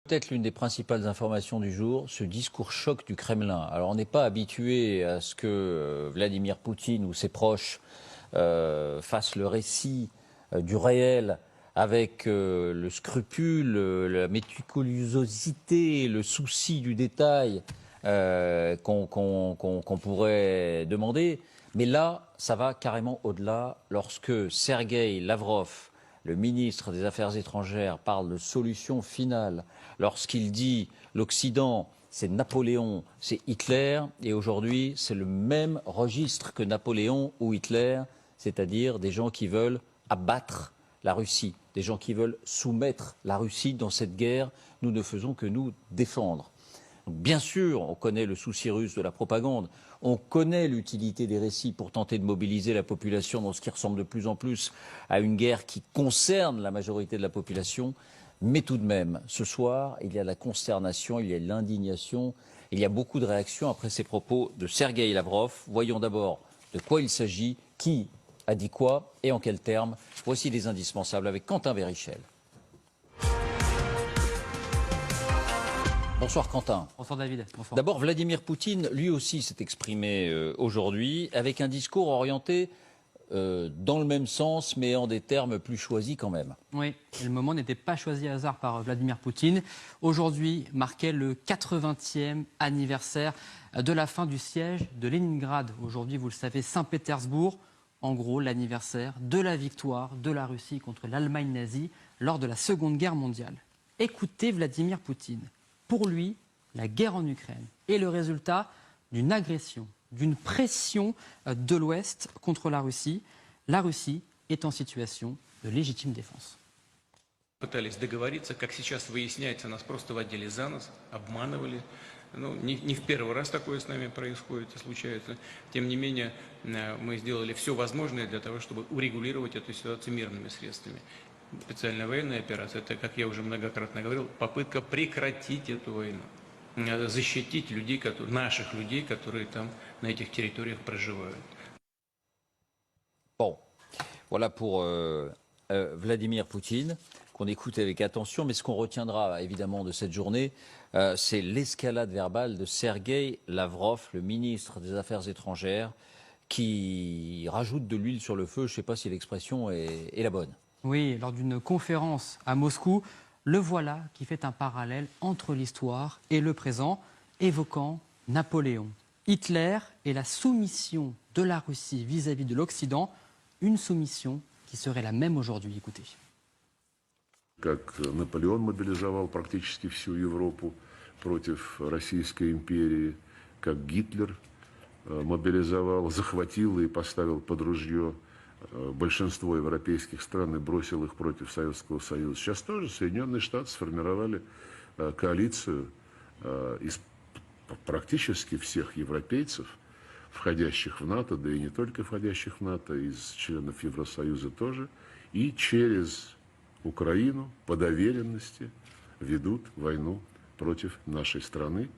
Peut-être l'une des principales informations du jour, ce discours choc du Kremlin. Alors on n'est pas habitué à ce que Vladimir Poutine ou ses proches fassent le récit du réel avec le scrupule, la méticulosité, le souci du détail qu'on pourrait demander. Mais là, ça va carrément au-delà lorsque Sergueï Lavrov, le ministre des Affaires étrangères, parle de solution finale, lorsqu'il dit l'Occident, c'est Napoléon, c'est Hitler, et aujourd'hui, c'est le même registre que Napoléon ou Hitler, c'est-à-dire des gens qui veulent abattre la Russie, des gens qui veulent soumettre la Russie dans cette guerre, nous ne faisons que nous défendre. Donc, bien sûr, on connaît le souci russe de la propagande, on connaît l'utilité des récits pour tenter de mobiliser la population dans ce qui ressemble de plus en plus à une guerre qui concerne la majorité de la population, mais tout de même, ce soir, il y a la consternation, il y a l'indignation, il y a beaucoup de réactions après ces propos de Sergueï Lavrov. Voyons d'abord de quoi il s'agit, qui a dit quoi et en quels termes. Voici les indispensables avec Quentin Verichel. Bonsoir Quentin. Bonsoir David. Bonsoir. D'abord, Vladimir Poutine, lui aussi, s'est exprimé aujourd'hui avec un discours orienté dans le même sens, mais en des termes plus choisis quand même. Oui, et le moment n'était pas choisi à hasard par Vladimir Poutine. Aujourd'hui marquait le 80e anniversaire de la fin du siège de Leningrad. Aujourd'hui, vous le savez, Saint-Pétersbourg, en gros l'anniversaire de la victoire de la Russie contre l'Allemagne nazie lors de la Seconde Guerre mondiale. Écoutez Vladimir Poutine. Pour lui, la guerre en Ukraine est le résultat d'une agression, d'une pression de l'Ouest contre la Russie. La Russie est en situation de légitime défense. Пытались договориться, как сейчас выясняется, нас просто водили за нос, обманывали. Ну, не в первый раз такое с нами происходит и случается. Тем не менее, мы сделали все возможное для того, чтобы урегулировать эту ситуацию мирными средствами. Специальная военная операция, это, как я уже многократно говорил, попытка прекратить эту войну, защитить людей, наших людей, которые там на этих территориях проживают. Bon, voilà pour Vladimir Poutine, qu'on écoute avec attention, mais ce qu'on retiendra évidemment de cette journée, c'est l'escalade verbale de Sergueï Lavrov, le ministre des Affaires étrangères, qui rajoute de l'huile sur le feu. Je ne sais pas si l'expression est la bonne. Oui, lors d'une conférence à Moscou, le voilà qui fait un parallèle entre l'histoire et le présent, évoquant Napoléon, Hitler et la soumission de la Russie vis-à-vis de l'Occident, une soumission qui serait la même aujourd'hui. Écoutez. Как Наполеон мобилизовал практически всю Европу против Российской империи, как Гитлер мобилизовал, захватил и поставил под ружье большинство европейских стран и бросил их против Советского Союза. Сейчас тоже Соединенные Штаты сформировали коалицию из практически всех европейцев, входящих в НАТО, да и не только входящих в НАТО, из членов Евросоюза тоже, и через Украину по доверенности ведут войну против нашей страны.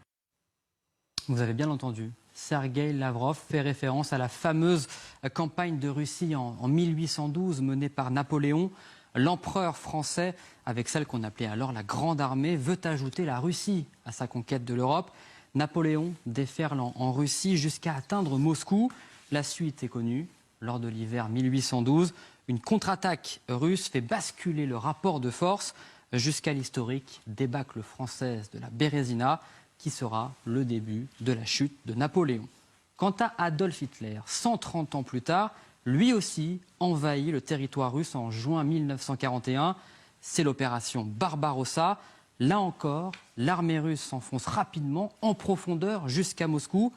Vous avez bien entendu. Sergueï Lavrov fait référence à la fameuse campagne de Russie en 1812 menée par Napoléon. L'empereur français, avec celle qu'on appelait alors la Grande Armée, veut ajouter la Russie à sa conquête de l'Europe. Napoléon déferle en Russie jusqu'à atteindre Moscou. La suite est connue. Lors de l'hiver 1812, une contre-attaque russe fait basculer le rapport de force jusqu'à l'historique débâcle française de la Bérézina, qui sera le début de la chute de Napoléon. Quant à Adolf Hitler, 130 ans plus tard, lui aussi envahit le territoire russe en juin 1941. C'est l'opération Barbarossa. Là encore, l'armée russe s'enfonce rapidement, en profondeur, jusqu'à Moscou.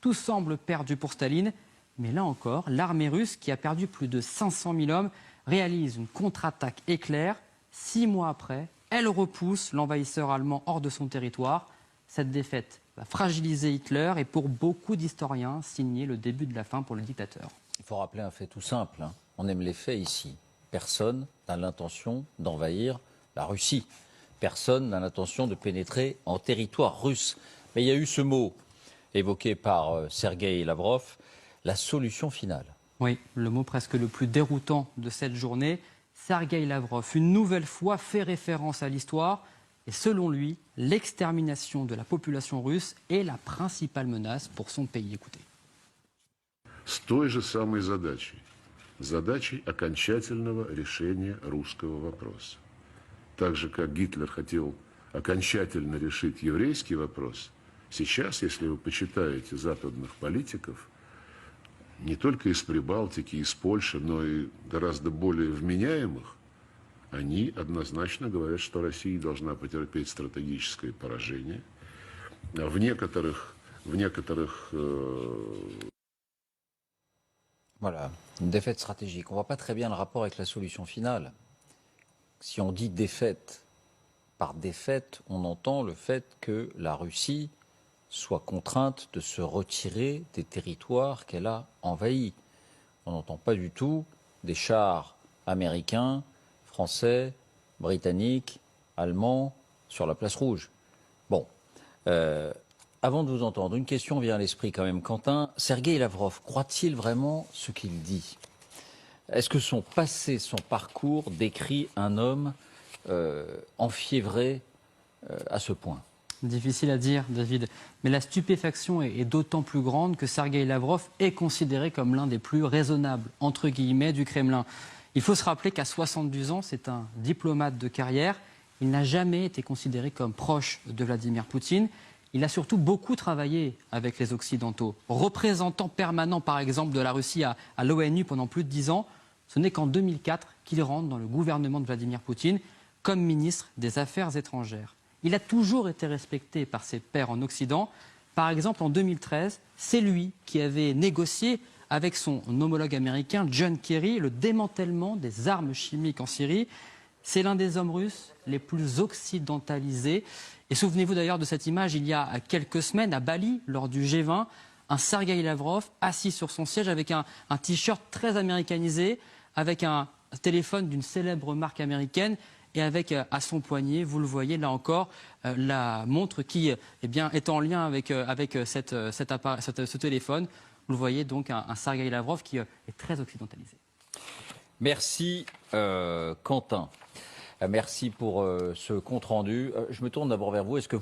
Tout semble perdu pour Staline. Mais là encore, l'armée russe, qui a perdu plus de 500 000 hommes, réalise une contre-attaque éclair. 6 mois après, elle repousse l'envahisseur allemand hors de son territoire. Cette défaite va fragiliser Hitler et pour beaucoup d'historiens signer le début de la fin pour le dictateur. Il faut rappeler un fait tout simple, hein. On aime les faits ici. Personne n'a l'intention d'envahir la Russie. Personne n'a l'intention de pénétrer en territoire russe. Mais il y a eu ce mot évoqué par Sergueï Lavrov, la solution finale. Oui, le mot presque le plus déroutant de cette journée. Sergueï Lavrov, une nouvelle fois, fait référence à l'histoire. Et selon lui, l'extermination de la population russe est la principale menace pour son pays. Écoutez. С той же самой задачей. Задачей окончательного решения русского вопроса. Так же, как Гитлер хотел окончательно решить еврейский вопрос, сейчас, если вы почитаете западных политиков, не только из Прибалтики, из Польши, но и гораздо более вменяемых, они однозначно говорят, что Россия должна потерпеть стратегическое поражение. В некоторых Voilà, une défaite stratégique. On ne voit pas très bien le rapport avec la solution finale. Si on dit défaite, par défaite, on entend le fait que la Russie soit contrainte de se retirer des territoires qu'elle a envahis. On n'entend pas du tout des chars américains, français, britanniques, allemands sur la place rouge. Bon, avant de vous entendre, une question vient à l'esprit quand même. Quentin, Sergueï Lavrov, croit-il vraiment ce qu'il dit? Est-ce que son passé, son parcours décrit un homme enfiévré à ce point? Difficile à dire, David. Mais la stupéfaction est d'autant plus grande que Sergueï Lavrov est considéré comme l'un des plus raisonnables, entre guillemets, du Kremlin. Il faut se rappeler qu'à 72 ans, c'est un diplomate de carrière. Il n'a jamais été considéré comme proche de Vladimir Poutine. Il a surtout beaucoup travaillé avec les Occidentaux. Représentant permanent, par exemple, de la Russie à l'ONU pendant plus de 10 ans, ce n'est qu'en 2004 qu'il rentre dans le gouvernement de Vladimir Poutine comme ministre des Affaires étrangères. Il a toujours été respecté par ses pairs en Occident. Par exemple, en 2013, c'est lui qui avait négocié avec son homologue américain, John Kerry, le démantèlement des armes chimiques en Syrie. C'est l'un des hommes russes les plus occidentalisés. Et souvenez-vous d'ailleurs de cette image, il y a quelques semaines, à Bali, lors du G20, un Sergueï Lavrov assis sur son siège avec un t-shirt très américanisé, avec un téléphone d'une célèbre marque américaine et avec à son poignet, vous le voyez là encore, la montre qui est en lien avec ce téléphone. Vous le voyez donc, un Sergueï Lavrov qui est très occidentalisé. Merci Quentin. Merci pour ce compte rendu. Je me tourne d'abord vers vous. Est-ce que